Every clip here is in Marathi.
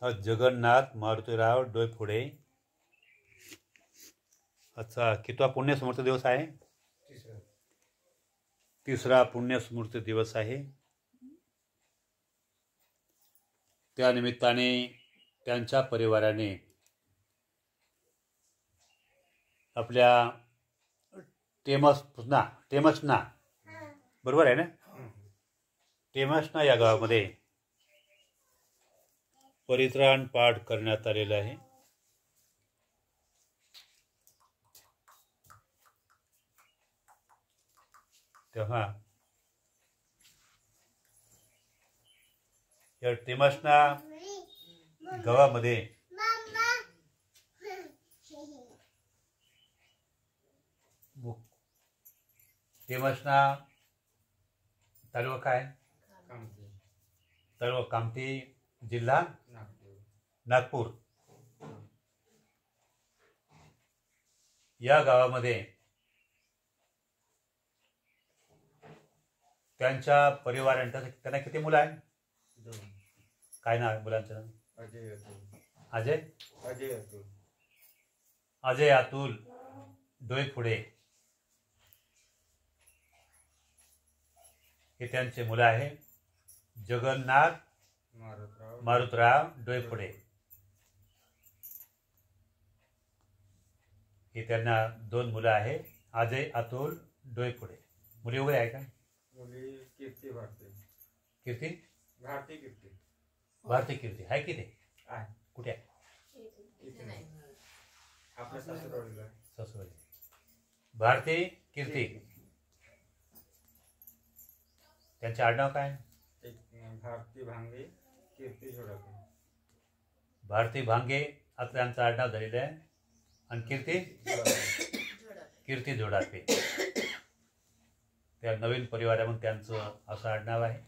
जगन्नाथ मारुतीराव डोईफोडे आजचा कितवा पुण्यस्मृती दिवस आहे? तिसरा पुण्यस्मृती दिवस आहे. त्या निमित्ताने त्यांच्या परिवाराने आपल्या टेमसना बरोबर आहे ना, टेमसना या गावामध्ये परित्राण पाठ करण्यात आलेला आहे. तेव्हा या टेमसना गावामध्ये टेमसना तालुका काय? तालुका कामठी, जिल्हा नागपूर. या गावामध्ये त्यांच्या परिवारांच्या त्यांना किती मुलं आहे? काय नाव आहे मुलांचं? अजय अतुल डोईफोडे हे त्यांचे मुलं आहे. जगन्नाथ मारुतराव डोईफोडे हे त्यांना 2 मुलं आहे. अजय अतुल डोईफोडे. मुली वगैरे आहे का? मुली कीर्ती भारती कीर्ती आहे की ते कुठे आहे? आपल्या सासवडी. भारती कीर्ती. त्यांचे आडनाव काय? भारती भांगे कीर्ती जोडापे. भारती भांगे असं त्यांचं आडनाव झालेलं आहे. आणि कीर्ती जोडापे त्या नवीन परिवारामध्ये त्यांचं असं आडनाव आहे.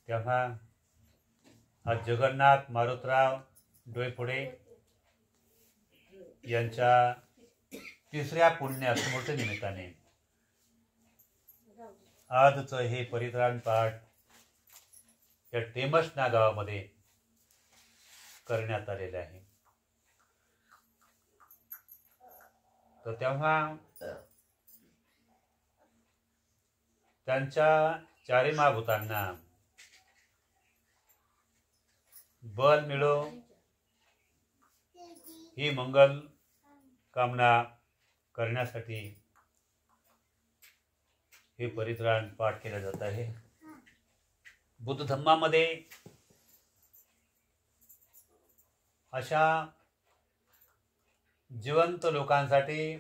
तेव्हा आज जगन्नाथ मारुतराव डोईफोडे यांच्या तिसऱ्या पुण्यस्मृती निमित्ताने आजचं हे परित्राण पाठ या टेमसना गावामध्ये करण्यात आलेले आहे. तर तेव्हा त्यांच्या चारी महाभूतांना बल मिळो ही मंगल कामना करण्यासाठी हे परित्राण पाठ केलं जात आहे. बुद्ध धम्मामध्ये अशा जिवंत लोकांसाठी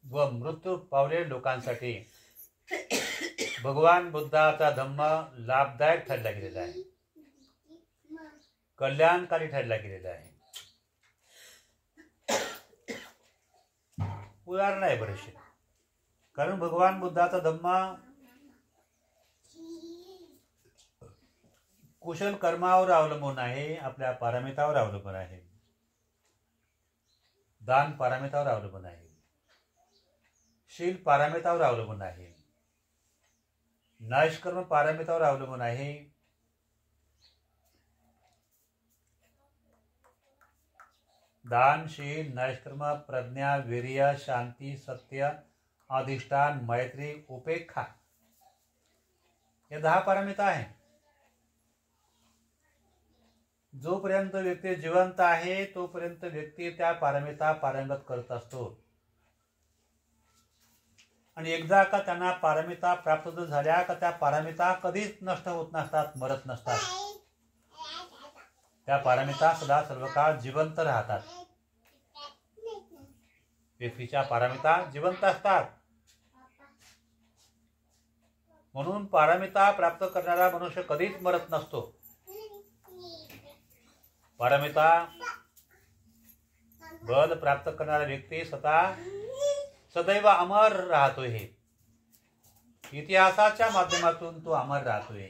व मृत्यू पावलेल्या लोकांसाठी भगवान बुद्धाचा धम्म लाभदायक ठरला गेलेला आहे, कल्याणकारी ठरला गेलेला आहे. उदाहरण आहे बरेचसे. कारण भगवान बुद्धाचा धम्म कुशल कर्मावर अवलंबून आहे, आपल्या पारमितावर अवलंबून आहे, दान पारमितावर अवलंबून आहे, शील पारमितावर अवलंबून आहे, नैष्कर्म पारमितावर अवलंबून आहे, दान, शील, नैष्कर्म, प्रज्ञा, वीर्य, शांती, सत्य, अधिष्ठान, मैत्री, उपेक्षा हे 10 पारमिता आहे. जोपर्यंत व्यक्ती जिवंत आहे तोपर्यंत व्यक्ती त्या पारमिता पारंगत करत असतो. आणि एकदा का त्यांना पारमिता प्राप्त झाल्या का त्या पारमिता कधीच नष्ट होत नसतात, मरत नसतात. त्या पारमिता सदा सर्वकाळ जिवंत राहतात. व्यक्तीच्या पारमिता जिवंत असतात. म्हणून पारमिता प्राप्त करणारा मनुष्य कधीच मरत नसतो. पारमिता बल प्राप्त करणारा व्यक्ती स्वतः सदैव अमर राहतोय. हे इतिहासाच्या माध्यमातून तो अमर राहतोय.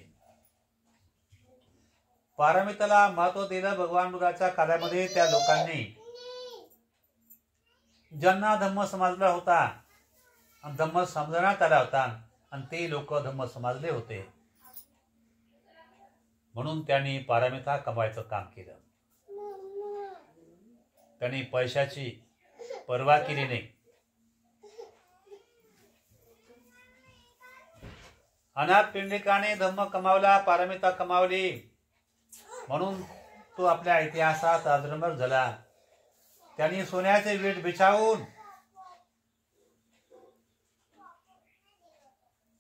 पारमिताला महत्व दिलं भगवान बुद्धाच्या काळामध्ये. त्या लोकांनी ज्यांना धम्म समजला होता आणि धम्म समजण्यात आला होता आणि ते लोक धम्म समजले होते म्हणून त्यांनी पारमिता कमवायचं काम केलं. त्यांनी पैशाची पर्वा केली नाही. अनाथ पिंडिकाने धम्म कमावला, पारमिता कमावली, म्हणून तो आपल्या इतिहासात अजरामर झाला. त्यांनी सोन्याचे वीट बिछावून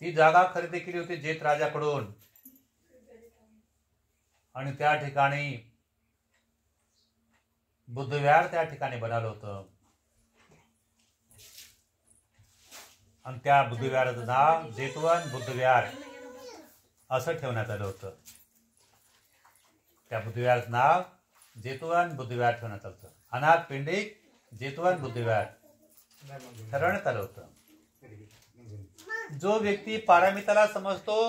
ती जागा खरेदी केली होती जेत राजाकडून, आणि त्या ठिकाणी बुद्धविहार त्या ठिकाणी बनवलं होतं. आणि त्या बुद्धविहाराचं नाव जेतवन बुद्धविहार असं ठेवण्यात आलं होतं. त्या बुद्धविहाराचं नाव जेतवन बुद्धविहार ठेवण्यात आलं होतं. अनाथ पिंडिक जेतवन बुद्धविहार ठरवण्यात आलं होतं. जो व्यक्ती पारमिताला समजतो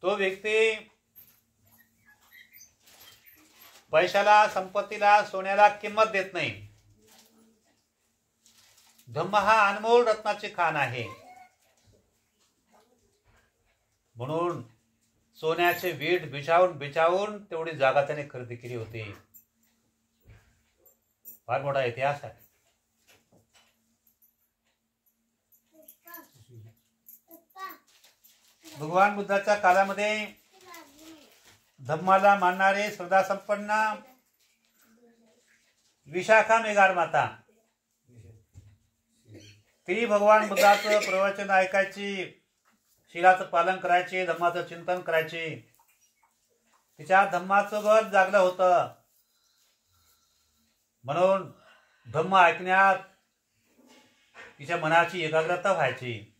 तो व्यक्ती पैशाला, संपत्तीला, सोन्याला किंमत देत नाही. धम्म हा अनमोल रत्नाची खाण आहे. म्हणून सोन्याचे वीट बिछावून तेवढी जागा त्याने खरेदी केली होती. फार मोठा इतिहास आहे. भगवान बुद्धाच्या काळामध्ये धम्माला मानणारे श्रद्धासंपन्न विशाखा मेघार माता, ती भगवान बुद्धाचं प्रवचन ऐकायची, शिलाचं पालन करायची, धम्माचं चिंतन करायची. तिच्या धम्माचं बळ जागलं होतं. म्हणून धम्म ऐकण्यात तिच्या मनाची एकाग्रता व्हायची.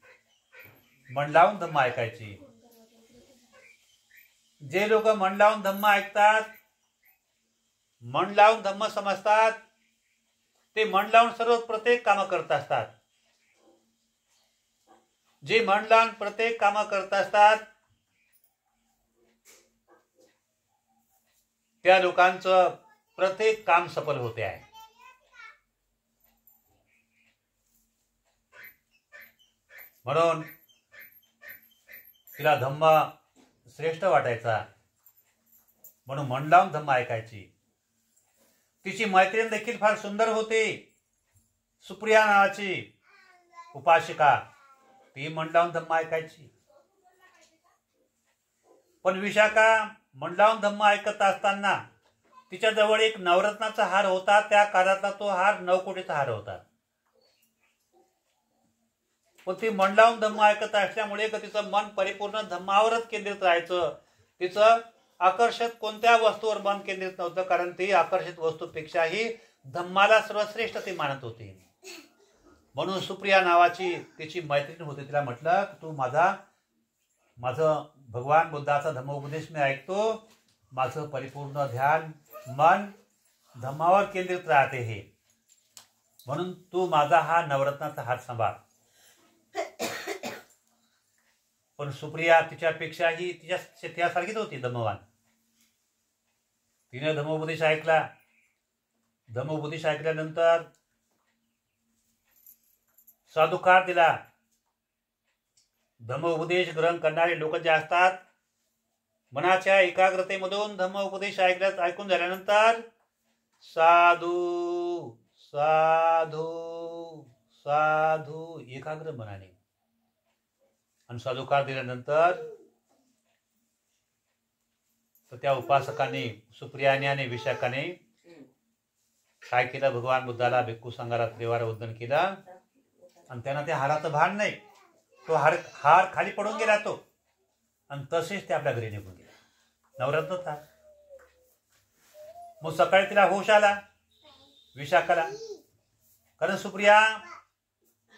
मन लावून धम्म ऐकायची. जे लोक मन लावून धम्म ऐकतात, मन लावून धम्म समजतात, ते मन लावून सर्व प्रत्येक कामं करत असतात. जे मन लावून प्रत्येक कामं करत असतात त्या लोकांचं प्रत्येक काम सफल होते आहे. म्हणून तिला धम्म श्रेष्ठ वाटायचा, म्हणून मन लावून धम्म ऐकायची. तिची मैत्रीण देखील फार सुंदर होती, सुप्रिया नावाची उपासिका. ती मन लावून धम्म ऐकायची. पण विशाखा मन लावून धम्म ऐकत असताना तिच्या जवळ एक नवरत्नाचा हार होता. त्या काळातला तो हार 9 कोटीचा हार होता. पण ती मन लावून धम्म ऐकत असल्यामुळे तिचं मन परिपूर्ण धम्मावरच केंद्रित राहायचं. तिचं आकर्षित कोणत्या वस्तूवर मन केंद्रित नव्हतं, कारण ती आकर्षित वस्तूपेक्षाही धम्माला सर्वश्रेष्ठ ती मानत होती. म्हणून सुप्रिया नावाची तिची मैत्रीण होती. तिला म्हटलं तू माझं भगवान बुद्धाचा धम्मोपदेश मी ऐकतो, माझं परिपूर्ण ध्यान मन धम्मावर केंद्रित राहते हे, म्हणून तू माझा हा नवरत्नाचा हार सांभाळ. पण सुप्रिया तिच्यापेक्षाही तिच्यासारखीच होती धम्मवान. तिने धम्मोपदेश ऐकला. धम्मोपदेश ऐकल्यानंतर साधुकार दिला. धम्मोपदेश ग्रहण करणारे लोक जे असतात, मनाच्या एकाग्रतेमधून धम्मोपदेश ऐकून झाल्यानंतर साधू साधू साधू एकाग्र मनाने आणि साधुकार दिल्यानंतर तर त्या उपासकाने, सुप्रियाने आणि विशाखाने काय केलं, भगवान बुद्धाला भिक्खू संघाला त्रिवार वंदन केलं. आणि त्यांना त्या हाराचं भान नाही. तो हार खाली पडून गेला तो, आणि तसेच ते आपल्या घरी निघून गेला. नवरत्न हार. मग सकाळी तिला होश आला विशाखाला, कारण सुप्रिया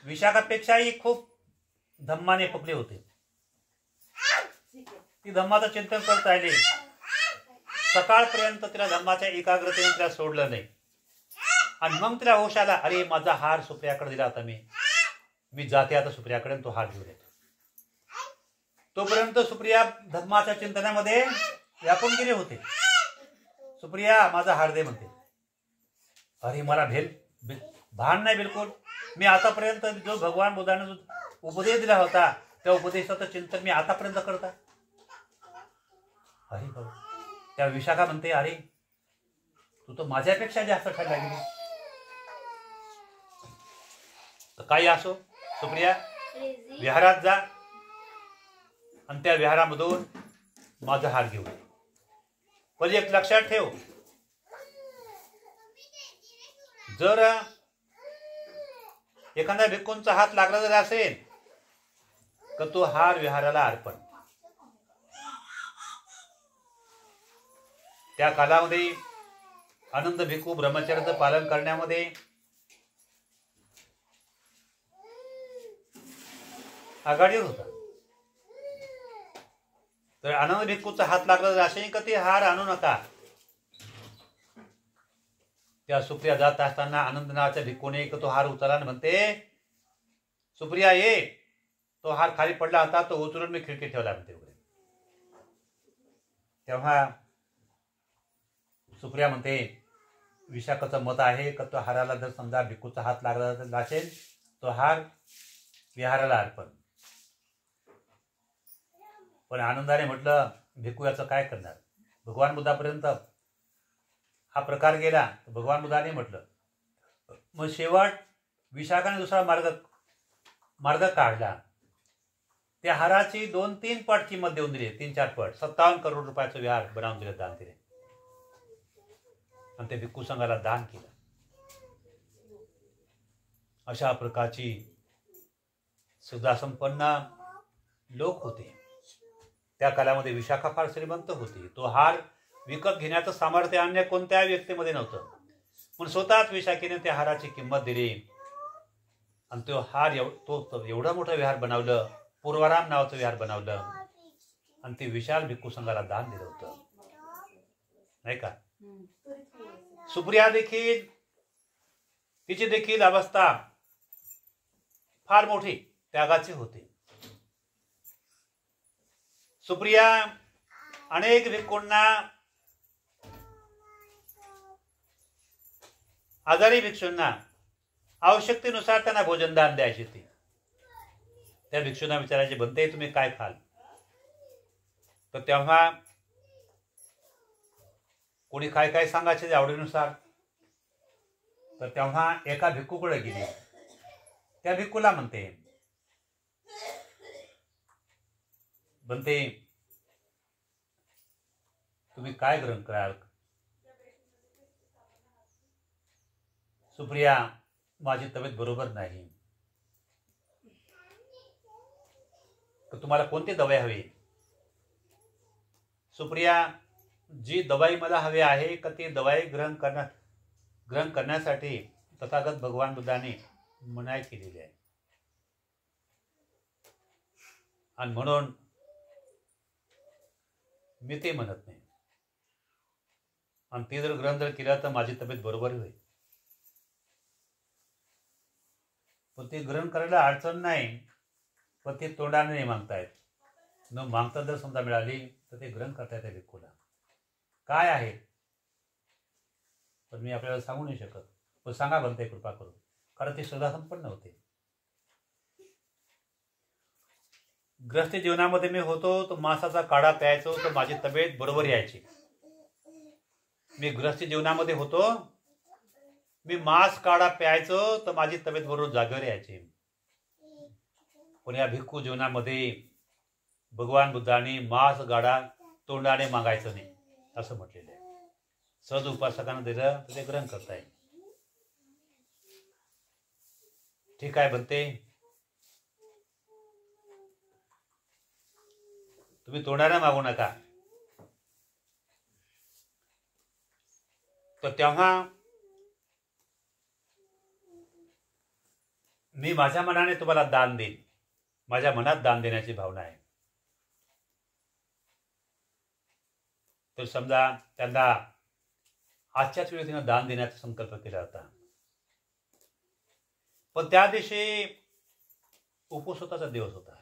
विशाखापेक्षाही खूप धम्माने पकले होते. ती धम्माचं चिंतन करत राहिली. सकाळपर्यंत तिला धम्माच्या एकाग्रतेने तिला सोडलं नाही. आणि मग तिला होश आला, अरे माझा हार सुप्रियाकडे दिला होता मी जाते आता सुप्रियाकडे, तो हार घेऊन येतो. तोपर्यंत सुप्रिया धम्माच्या चिंतनामध्ये व्यापून गेले होते. सुप्रिया माझा हार दे म्हणते. अरे मला भान नाही बिलकुल. मी आतापर्यंत जो भगवान बुद्धाने जो उपदेश दिला होता त्या उपदेशाचं चिंतन मी आतापर्यंत करता. अरे बाबा, त्या विशाखा म्हणते, अरे तू तर माझ्यापेक्षा जास्त ठरला गेली. तर काही असो सुप्रिया, विहारात जा आणि त्या विहारामधून माझा हार घेऊन. पण एक लक्षात ठेव, जर एखाद्या भिक्खूंचा हात लागला जर असेल तर तो हार विहाराला अर्पण. त्या कालामध्ये आनंद भिक्खू ब्रह्मचर्याचं पालन करण्यामध्ये आघाडीवर होता. तर आनंद भिक्खूचा हात लागला जर असेल का ते हार आणू नका. त्या सुप्रिया जात असताना आनंद नावाच्या भिक्खूने तो हार उचलला आणि म्हणते, सुप्रिया ये. तो हार खाली पडला होता, तो उचलून मी खिडकीत ठेवला म्हणते वगैरे. तेव्हा सुप्रिया म्हणते, विशाखाचं मत आहे का तो हाराला जर समजा भिक्खूचा हात लागला असेल तो हार विहाराला अर्पण. पण आनंदाने म्हटलं, भिक्खू याचं काय करणार. भगवान बुद्धापर्यंत हा प्रकार गेला. भगवान बुद्धाने म्हटलं, मग शेवट विशाखाने दुसरा मार्ग काढला. त्या हाराची 2-3 पट किंमत देऊन दिली, 3-4 पट, 57 करोड रुपयाचं विहार बनवून दिलं, दान दिले आणि ते भिक्खू संघाला दान केलं. अशा प्रकारची सुधासंपन्न लोक होते. त्या काळामध्ये विशाखा फार श्रीमंत होती. तो हार विकत घेण्याचं सामर्थ्य अन्य कोणत्या व्यक्तीमध्ये नव्हतं. पण स्वतःच विशाखेने त्या हाराची किंमत दिली आणि तो हार तो एवढा मोठा विहार बनवलं, पूर्वाराम नावाचं विहार बनवलं आणि ते विशाल भिक्खू संघाला दान दिलं होतं, नाही का. सुप्रिया देखील, तिची देखील अवस्था फार मोठी त्यागाची होती. सुप्रिया अनेक भिक्खूंना, आजारी भिक्षूंना आवश्यकतेनुसार त्यांना भोजन दान द्यायची ती. त्या भिक्षूंना विचारायचे, बनते तुम्ही काय खाल. तर तेव्हा कोणी काय काय सांगायचे आवडीनुसार. तर तेव्हा एका भिक्खूकडे गेली. त्या भिक्खूला म्हणते, बनते तुम्ही काय ग्रहण कराल. सुप्रिया, माझी तब्येत बरोबर नाही, तर तुम्हाला कोणती दवाई हवी. सुप्रिया, जी दवाई मला हवी आहे का ती दवाई ग्रहण करण्यासाठी तथागत भगवान बुद्धाने मनाई केलेली आहे आणि म्हणून मी ते म्हणत नाही. आणि ते जर ग्रहण जर केलं तर माझी तब्येत बरोबर होईल. पण ते ग्रहण करायला अडचण नाही, पण ते तोंडाने नाही मागतायत. न मागता जर समजा मिळाली तर ते ग्रहण करता येते भिक्खूला. काय आहे पण मी आपल्याला सांगू नाही शकत. पण सांगा बनते कृपा करून, कारण ते सदा संपन्न होते. ग्रस्ती जीवनामध्ये मी होतो तो मांसाचा काढा प्यायचो तर माझी तब्येत बरोबर यायची. मी ग्रस्ती जीवनामध्ये होतो, मी मांस काढा प्यायचो तर माझी तब्येत बरोबर जागेवर यायची. पण या भिक्खू जीवनामध्ये भगवान बुद्धांनी मांस गाडा तोंडाने मागायचं नाही असं म्हटलेलं आहे. सहज उपासकांना दिलं तर ते ग्रहण करता येईल. ठीक आहे बनते, तुम्ही तोंडाने मागू नका. तर तेव्हा मी माझ्या मनाने तुम्हाला दान देईन. माझ्या मनात दान देण्याची भावना आहे. तर समजा त्यांना आजच्याच वेळी तिनं दान देण्याचा संकल्प केला होता. पण त्या दिवशी उपवासाचा दिवस होता.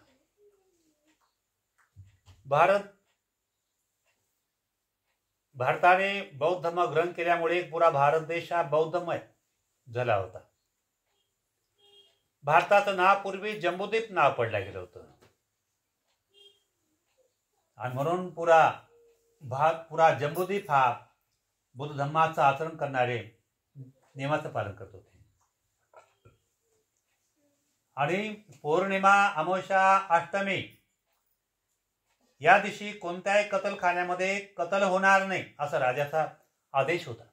भारताने बौद्ध धर्म ग्रहण केल्यामुळे पुरा भारत देश हा बौद्धमय झाला होता. भारताचं नाव पूर्वी जम्बूद्वीप नाव पडलं गेलं होतं आणि म्हणून पुरा भाग पुरा जम्बूद्वीप हा बुद्ध धम्माचं आचरण करणारे नियमाचं पालन करत होते. आणि पौर्णिमा, अमावस्या, अष्टमी या दिवशी कोणत्याही कतलखान्यामध्ये कत्ल होणार नाही असा राजाचा आदेश होता.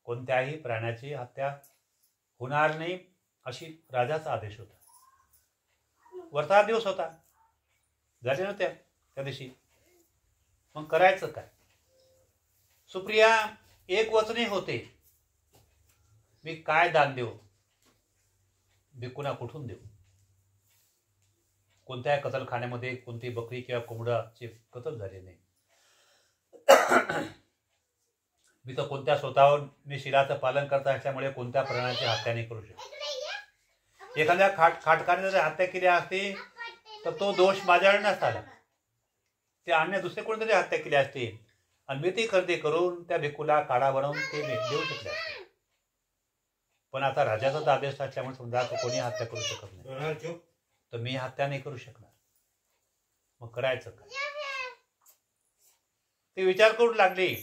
कोणत्याही प्राण्याची हत्या होणार नाही अशी राजाचा आदेश होता. वर्षा दिवस होता, झाले नव्हत्या त्या दिवशी. मग करायचं काय? सुप्रिया एक वचने होते, मी काय दान देऊ, भिक्खूंना कुठून देऊ? कोणत्याही कतलखान्यामध्ये कोणती बकरी किंवा कोंबडाचे कत्ल झाले नाही. मी तर कोणत्या स्वतःवर मी शिलाचं पालन करता असल्यामुळे कोणत्या प्राण्याची हत्या नाही करू शकत. एखाद्या खाटकाने जर हत्या केली असती तर तो दोष माझ्याकडे नसता आला. ते अन्य दुसरे कोणतरी हत्या केली असती आणि मी ती खरेदी करून त्या भिक्खूला काढा बनवून ते देऊ शकले असते. पण आता राजाचाच आदेश असल्यामुळे समजा कोणी हत्या करू शकत नाही, तर मी हत्या नाही करू शकणार. मग करायचं काय? ते विचार करून लागली.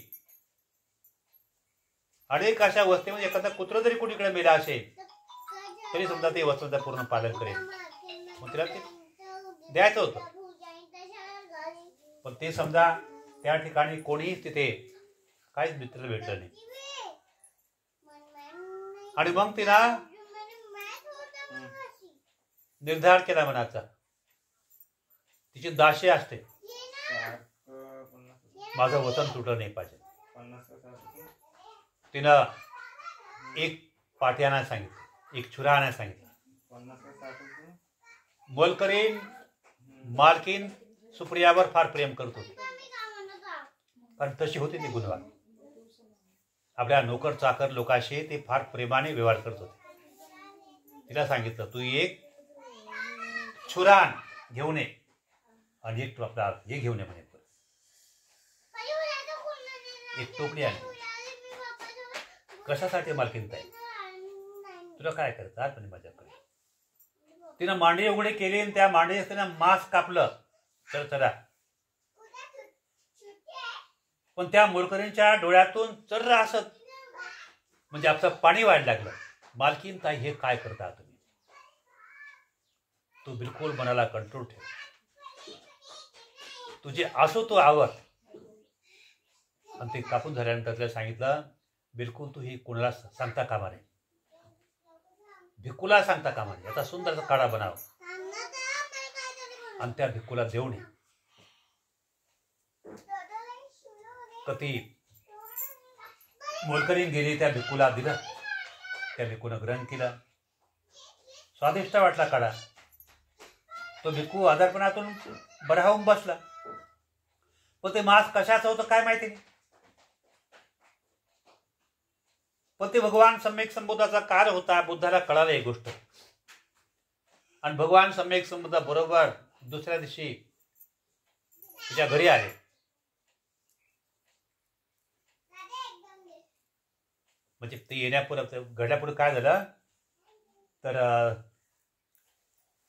अनेक अशा वस्तीमध्ये एखादा कुत्र जरी कोणीकडे मेला असेल तरी समजा ते वचनाचं पूर्ण पालन करेल. मग तिला ते द्यायचं होतं. पण ते समजा त्या ठिकाणी कोणीच तिथे काहीच मित्र भेटलं नाही. आणि मग तिला निर्धार केला मनाचा, तिची दाशी असते, माझं वचन तुटलं नाही पाहिजे. तिनं एक पाठी आणायला सांगितलं, एक छुरा आणायला सांगितलं. मोलकरीण मालकीन सुप्रियावर फार प्रेम करत होती, कारण तशी होती ती गुणवान. आपल्या नोकर चाकर लोकांशी ती फार प्रेमाने व्यवहार करत होती. तिला सांगितलं, तू एक छुरान घेऊन ये आणि एक आपला हे घेऊन ये म्हणे, एक टोपली आली. कशासाठी मालकीन ताई, तुला काय करतं आज म्हणे माझ्याकडे. तिनं मांडी उघडी केली आणि त्या मांडी तिनं मांस कापलं चरचरा. पण त्या मोलकरीणच्या डोळ्यातून चर्र असत म्हणजे आपलं पाणी वाढ लागलं. मालकीन ताई, हे काय करता तुम्ही? तू बिलकुल मनाला कंट्रोल ठेव, तुझे असो तो आवर. आणि ते कापून झाल्यानंतर तिला सांगितलं, बिलकुल तू ही कोणाला सांगता कामा नये, भिक्खूला सांगता कामा नये. आता सुंदर काढा बनाव आणि त्या भिक्खूला देऊ नये. कधी मोलकरीण गेली, त्या भिक्खूला दिलं. त्या भिक्खूनं ग्रहण केलं. स्वादिष्ट वाटला काढा. तो भिक्खू आजारपणातून बरा होऊन बसला. पण ते मांस कशाचं होतं काय माहिती नाही. पण ते भगवान सम्यक संबोधाचा काळ होता. बुद्धाला कळालं ही गोष्ट. आणि भगवान सम्यक संबोधा बरोबर दुसऱ्या दिवशी तिच्या घरी आले. म्हणजे ते येण्यापूर्वी घडल्यापूर्वी काय झालं तर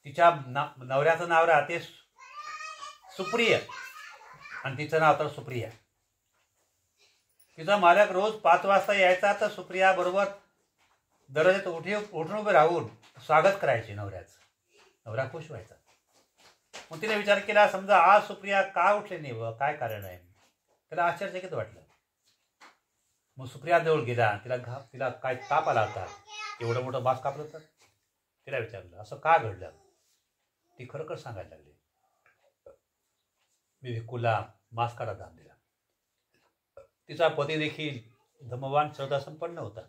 तिच्या नवऱ्याचं नाव राहते सुप्रिया आणि तिचं नाव तर सुप्रिया. तिचा मालक रोज 5 वाजता यायचा, तर सुप्रिया बरोबर दरवाजात उठून उभे राहून स्वागत करायचे नवऱ्याचं. नवरा खुश व्हायचा. मग तिने विचार केला, समजा आज सुप्रिया का उठले नाही व काय कारण आहे. त्याला आश्चर्यचकित वाटलं. मग सुप्रिया जवळ गेला. तिला काय ताप आला होता, एवढं मोठं मांस कापलं तर. तिला विचारलं, असं का घडलं. ती खरं सांगायला लागली, मी भिक्खूला मांस काढा दान दिला. तिचा पती देखील धम्मवान श्रद्धा संपन्न होता.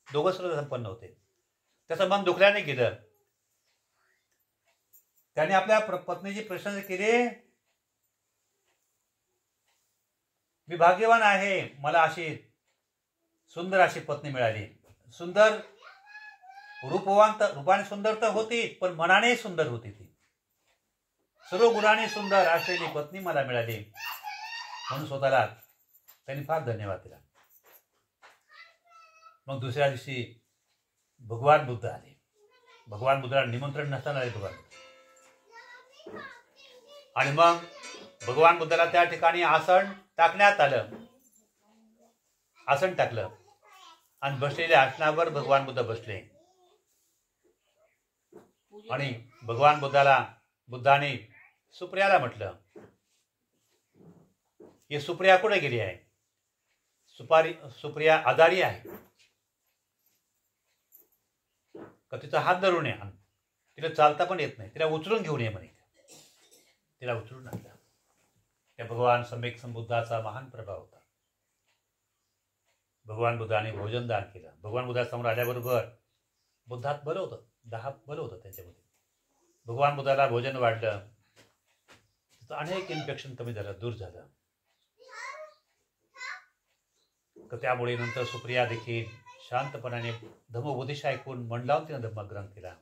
दोघं श्रद्धा संपन्न होते. त्याचं मन दुखल्याने गेलं. त्याने आपल्या पत्नीची प्रशंसा केली. मी भाग्यवान आहे, मला अशी सुंदर अशी पत्नी मिळाली. सुंदर रूपाने सुंदर तर होती, पण मनाने सुंदर होती. ती सर्व गुणाने सुंदर असलेली पत्नी मला मिळाली. म्हणून स्वतःला त्यांनी फार धन्यवाद दिला. मग दुसऱ्या दिवशी भगवान बुद्ध आले. भगवान बुद्धाला निमंत्रण नसताना आले भगवान. आणि मग भगवान बुद्धाला त्या ठिकाणी आसन टाकण्यात आलं. आसन टाकलं आणि बसलेल्या आसनावर भगवान बुद्ध बसले. आणि भगवान बुद्धाने सुप्रियाला म्हटलं, ही सुप्रिया कुठे गेली आहे? सुप्रिया आजारी आहे का? तिचा हात धरून ये, तिला चालता पण येत नाही, तिला उचलून घेऊन ये म्हणे. तिला उचलून आणला. त्या भगवान सम्यक संबुद्धाचा महान प्रभाव होता. भगवान बुद्धाने भोजन दान केलं. भगवान बुद्धासमोर आल्याबरोबर बुद्धात बल होतं, 10 बल होतं त्याच्यामध्ये. भगवान बुद्धाला भोजन वाढलं, तिचं अनेक इन्फेक्शन कमी झालं, दूर झालं. तर त्यामुळे नंतर सुप्रिया देखील शांतपणाने धम्मोपदेश ऐकून मन लावून तिने धम्मग्रहण केला.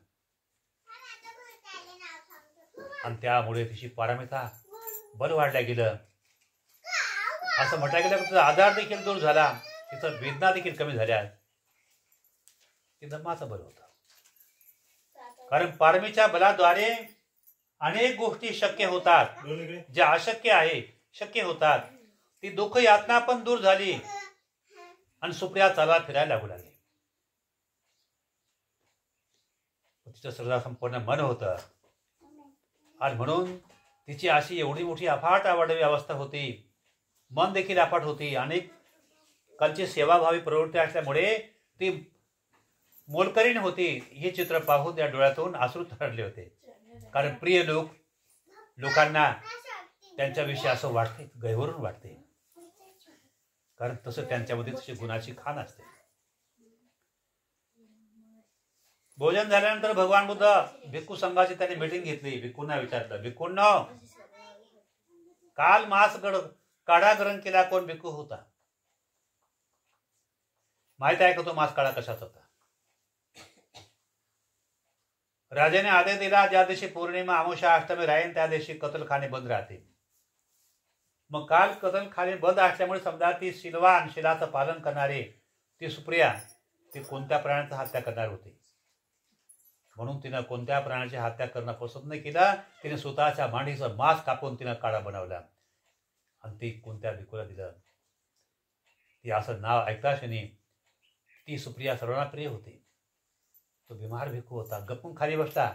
आणि त्यामुळे तिची पारमिता बल वाढल्या गेलं. असं म्हटलं गेलं की तिचा आधार देखील दूर झाला, तिचं वेदना देखील कमी झाल्या. ते धम्माचं बल होतं. कारण पारमीच्या बलाद्वारे अनेक गोष्टी शक्य होतात, ज्या अशक्य आहे शक्य होतात. ती दुःख यातना पण दूर झाली आणि सुप्रिया चालत फिरायला लागू लागली. तिचं श्रद्धा संपूर्ण मन होतं आणि म्हणून तिची अशी एवढी मोठी अफाट आवडवी अवस्था होती. मन देखील अफाट होती. अनेक कालची सेवाभावी प्रवृत्ती असल्यामुळे ती मोलकरीण होती. हे चित्र पाहून त्या डोळ्यातून अश्रू तरळले होते. कारण प्रिय लोकांना त्यांच्याविषयी असं वाटते, गहिवरून वाटते. कारण तसं त्यांच्यामध्ये तशी गुणाची खाण असते. भोजन झाल्यानंतर भगवान बुद्ध भिक्खू संघाची त्यांनी मीटिंग घेतली. भिक्खूंना विचारलं, भिक्खूंनो, काल मांस काढा ग्रहण केला कोण भिक्खू होता? माहित आहे का तो मांस काढा कशाचा होता? राजाने आदेश दिला, ज्या दिवशी पौर्णिमा अमावस्या अष्टमी राहील त्या दिवशी कत्लखाने बंद राहतील. मग काल कत्लखाने बंद असल्यामुळे समजा ती शिलाचं पालन करणारी ती सुप्रिया ती कोणत्या प्राण्याची हत्या करणार होती. म्हणून तिनं कोणत्या प्राण्याची हत्या करणं पसंत नाही केलं. तिने स्वतःच्या मांडीचं मांस कापून तिनं काढा बनवला आणि ती कोणत्या भिक्खूला दिलं. ती असं नाव ऐकताक्षणी ती सुप्रिया सर्वांना प्रिय होती. तो बिमार भिक्खू होता, गप्पून खाली बसला.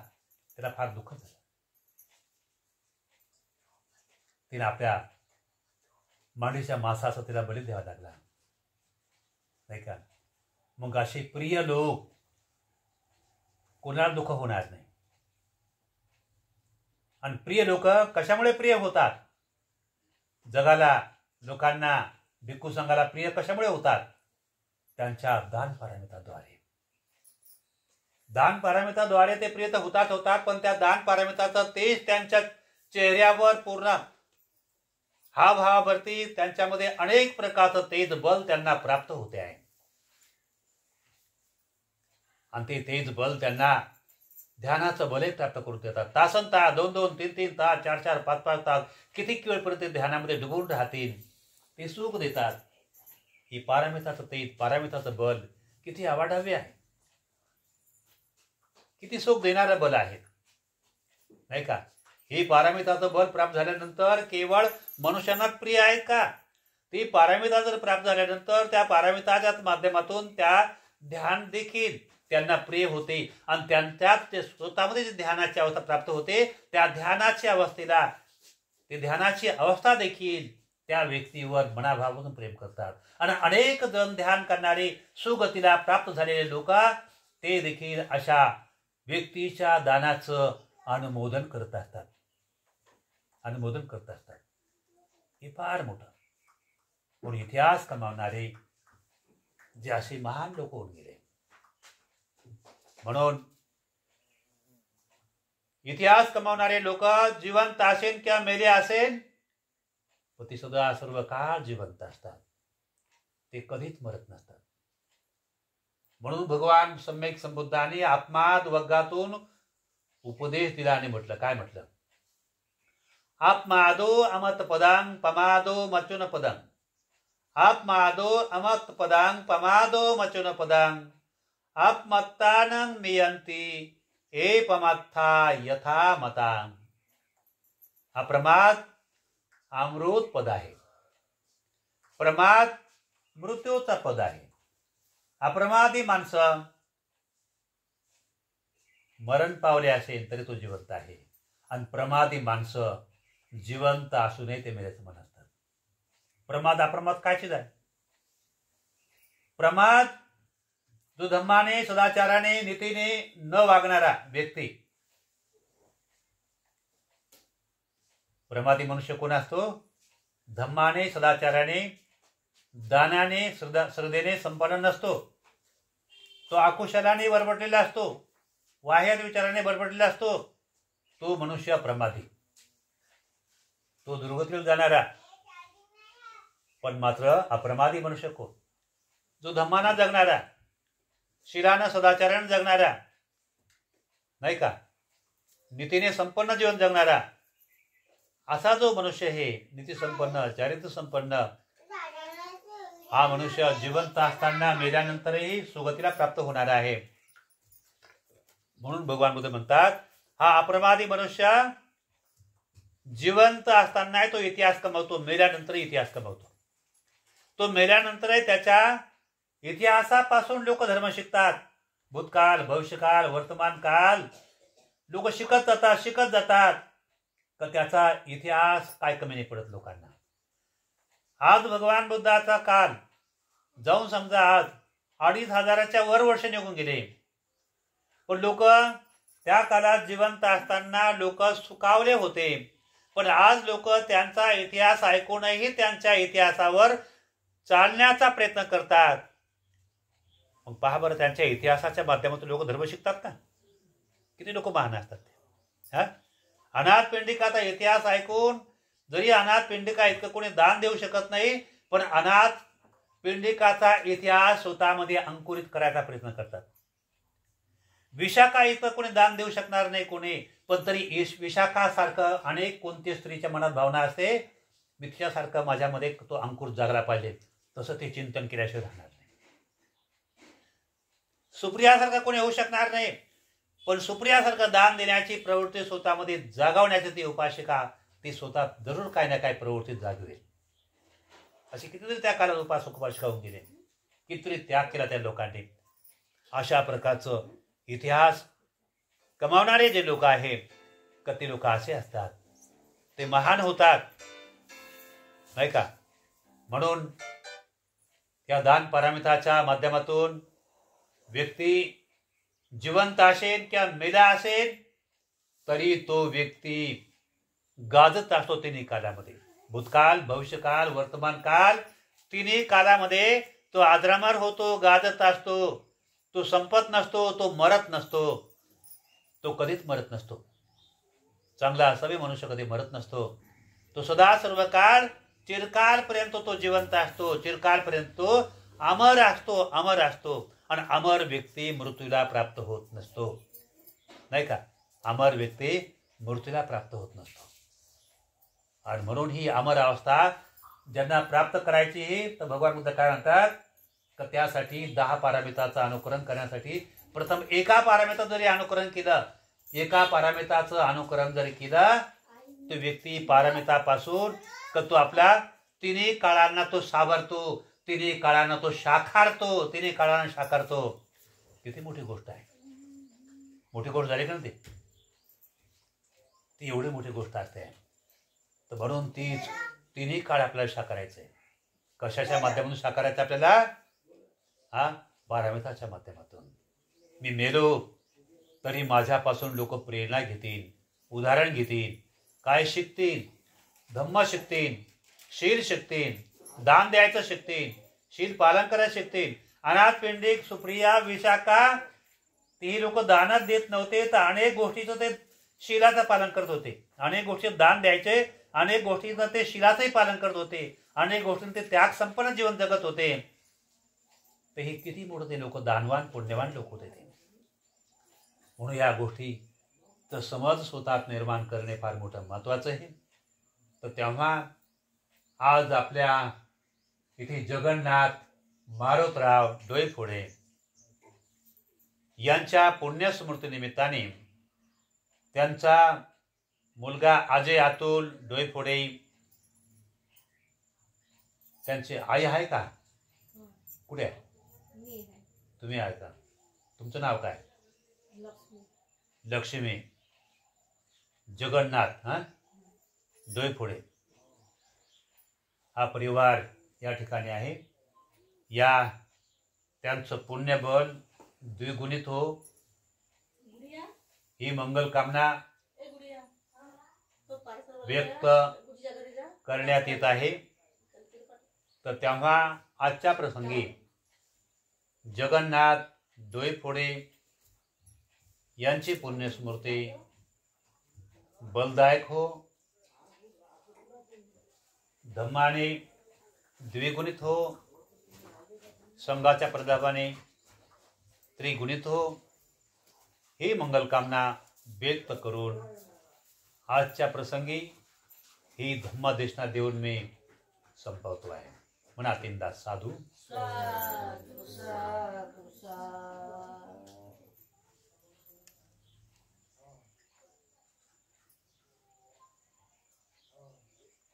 त्याला फार दुःख झालं. तिने आपल्या मांडीच्या मांसाचा तिला बळी द्यावा लागला, नाही का? मग असे प्रिय लोक कोणाला दुःख होणार नाही. आणि प्रिय लोक कशामुळे प्रिय होतात? जगाला, लोकांना, भिक्खू संघाला प्रिय कशामुळे होतात? त्यांच्या दान पारमिताद्वारे. दान पारमिताद्वारे ते प्रिय तर होतात, पण त्या दान पारमिताचं तेज त्यांच्या चेहऱ्यावर पूर्ण हावभावावरती त्यांच्यामध्ये अनेक प्रकारचं तेज बल त्यांना प्राप्त होते आहे. आणि ते तेज बल त्यांना ध्यानाचं बलही प्राप्त करून देतात. तासन तास, 2-2, 3-3 तास, 4-4, 5-5 तास किती वेळपर्यंत ध्यानामध्ये डुबून राहतील. ते सुख देतात. ही पारमिताचं तेज, पारमिताचं बल किती अवाढव्य आहे, किती सुख देणारं बल आहे, नाही का? ही पारमिताचं बल प्राप्त झाल्यानंतर केवळ मनुष्यांनाच प्रिय आहेत का? ती पारमिता जर प्राप्त झाल्यानंतर त्या पारमिताच्या माध्यमातून त्या ध्यान देखील त्यांना प्रिय होते आणि त्यांच्यात ते स्वतःमध्ये जे ध्यानाची अवस्था प्राप्त होते, त्या ध्यानाची अवस्थेला, ते ध्यानाची अवस्था देखील त्या व्यक्तीवर मनाभावातून प्रेम करतात. आणि अनेक जण ध्यान करणारे सुगतीला प्राप्त झालेले लोक ते देखील अशा व्यक्तीच्या दानाचं अनुमोदन करत असतात. हे फार मोठं म्हणून इतिहास कमावणारे जे असे महान लोक होऊन गेले. म्हणून इतिहास कमावणारे लोक जिवंत असेल किंवा मेले असेल, ते सदा सर्व काळ जिवंत असतात. ते कधीच मरत नसतात. म्हणून भगवान सम्यक संबुद्धाने आत्माद वर्गातून उपदेश दिला आणि म्हटलं, काय म्हटलं? आत्मादो अमत पदांग पमादो मचुन पदं. आत्मादो अमत पदांग पमादो मचुन पदं. आत्मत्तानं मियंती एपमत्था यथा मतां. अप्रमाद अमृत पद आहे. प्रमाद मृत्यूचा पद आहे. अप्रमादी माणसं मरण पावले असेल तरी तो जिवंत आहे, आणि प्रमादी माणसं जिवंत असूनही ते मेल्याचं मन असतात. प्रमाद अप्रमाद कायचीच आहे. प्रमाद जो धम्माने सदाचाराने नीतीने न वागणारा व्यक्ती. प्रमादी मनुष्य कोण असतो? धम्माने सदाचाराने दानाने श्रद्धेने संपन्न नसतो. तो आकुशलाने बरबडलेला असतो, वाह्यात विचाराने बरबडलेला असतो. तो मनुष्य प्रमादी, तो दुर्गतीला जाणारा. पण मात्र अप्रमादी मनुष्य कोण? जो धम्माना जगणारा, शिलानं सदाचाराने जगणारा, नाही का, नीतीने संपन्न जीवन जगणारा, असा जो मनुष्य हे नीती संपन्न चारित्र्य संपन्न, हा मनुष्य जिवंत असताना मेल्यानंतरही सुगतीला प्राप्त होणार आहे. म्हणून भगवान बुद्ध म्हणतात, हा अप्रमादी मनुष्य जिवंत असताना तो इतिहास कमवतो, मेल्यानंतरही इतिहास कमवतो. तो मेल्यानंतरही त्याच्या इतिहासापासून लोक धर्म शिकतात. भूतकाळ, भविष्यकाळ, वर्तमान काल लोक शिकत जातात का त्याचा इतिहास काय कमी नाही पडत लोकांना. आज भगवान बुद्धाचा काल जाऊन समजा आज 2500च्या वर वर्ष निघून गेले, पण लोक त्या काळात जिवंत असताना लोक सुखावले होते. पण आज लोक त्यांचा इतिहास ऐकूनही त्यांच्या इतिहासावर चालण्याचा प्रयत्न करतात. मग पहा बरं, त्यांच्या इतिहासाच्या माध्यमातून लोक धर्म शिकतात का? किती लोक महान असतात ते. अनाथ पिंडिकाचा इतिहास ऐकून, जरी अनाथ पिंडिका इतकं कोणी दान देऊ शकत नाही, पण अनाथ पिंडिकाचा इतिहास स्वतःमध्ये अंकुरित करायचा प्रयत्न करतात. विशाखा इतकं कोणी दान देऊ शकणार नाही कोणी, पण तरी विशाखासारखं अनेक कोणती स्त्रीच्या मनात भावना असते, मिथ्यासारखं माझ्यामध्ये तो अंकुर जागला पाहिजे, तसं ते चिंतन केल्याशिवाय राहणार नाही. सुप्रियासारखं कोणी होऊ शकणार नाही, पण सुप्रियासारखं दान देण्याची प्रवृत्ती स्वतःमध्ये जागवण्याची ती उपासिका, ती स्वतः जरूर काही ना काही प्रवृत्तीत जागवेल. असे कितीतरी त्या काळात उपासिका होऊन गेले, कितीतरी त्याग केला त्या लोकांनी. अशा प्रकारचं इतिहास कमावणारे जे लोक आहेत, ते लोक असे असतात, ते महान होतात, नाही का. म्हणून या दान पारमिताच्या माध्यमातून व्यक्ती जिवंत असेल किंवा मेला असेल तरी तो व्यक्ती गाजत असतो तिन्ही कालामध्ये. भूतकाल, भविष्यकाल, वर्तमान काल, तिन्ही कालामध्ये तो आद्रामर होतो, गाजत असतो. तो संपत नसतो, तो मरत नसतो, तो कधीच मरत नसतो. चांगला असावे मनुष्य कधी मरत नसतो. तो सदा सर्व काळ चिरकालपर्यंत तो जिवंत असतो, चिरकालपर्यंत तो अमर असतो. आणि अमर व्यक्ती मृत्यूला प्राप्त होत नसतो, नाही का. अमर व्यक्ती मृत्यूला प्राप्त होत नसतो. आणि म्हणून ही अमर अवस्था ज्यांना प्राप्त करायची, तर भगवान बुद्ध काय म्हणतात, तर त्यासाठी 10 पारमिताचं अनुकरण करण्यासाठी प्रथम एका पारमिता जरी अनुकरण केलं, एका पारमिताचं अनुकरण जरी केलं, तो व्यक्ती पारमितापासून तो आपला तिन्ही काळांना तो सावरतो, तिन्ही काळांना तो साकारतो. किती मोठी गोष्ट आहे. मोठी गोष्ट झाली का ना ती एवढी मोठी गोष्ट असते. तर म्हणून तीच तिन्ही काळ आपल्याला साकारायचं आहे. कशाच्या माध्यमातून साकारायचं आपल्याला? पारमिताच्या माध्यमातून. मी मेलो तरी माझ्यापासून लोक प्रेरणा घेतील, उदाहरण घेतील, काय शिकतील? धम्म शिकतील, शील शिकतील, दान द्यायचं शिकतील, शील पालन करायचं शिकतील. अनाथ पिंडिक, सुप्रिया, विशाखा, ती लोक दानच देत नव्हते, तर अनेक गोष्टीचं ते शीलाचं पालन करत होते. अनेक गोष्टी दान द्यायचे, अनेक गोष्टीचं ते शीलाचंही पालन करत होते, अनेक गोष्टींचं ते त्याग संपन्न जीवन जगत होते. तर हे किती मोठे ते लोक दानवान पुण्यवान लोक होते ते. म्हणून या गोष्टी तर समज स्वतःत निर्माण करणे फार मोठं महत्वाचं आहे. तर तेव्हा आज आपल्या इथे जगन्नाथ मारोतराव डोईफोडे यांच्या पुण्यस्मृतीनिमित्ताने त्यांचा मुलगा अजय अतुल डोईफोडे त्यांची आई आहे का? कुठे आहे? तुम्ही आहे का? तुमचं नाव काय? लक्ष्मी जगन्नाथ डोईफोडे. हा परिवार या ठिकाणी आहे. या त्यांचं पुण्यबळ द्विगुणित हो ही मंगल कामना व्यक्त करण्यात येत आहे. तर तेव्हा आजच्या प्रसंगी जगन्नाथ डोईफोडे यांची पुण्यस्मृती बलदायक हो, धम्माने द्विगुणित हो, संघाच्या प्रतापाने त्रिगुणित हो ही मंगल कामना व्यक्त करून आजच्या प्रसंगी ही धम्मादेशना देऊन मी संपवतो आहे. मनातीन दास साधू.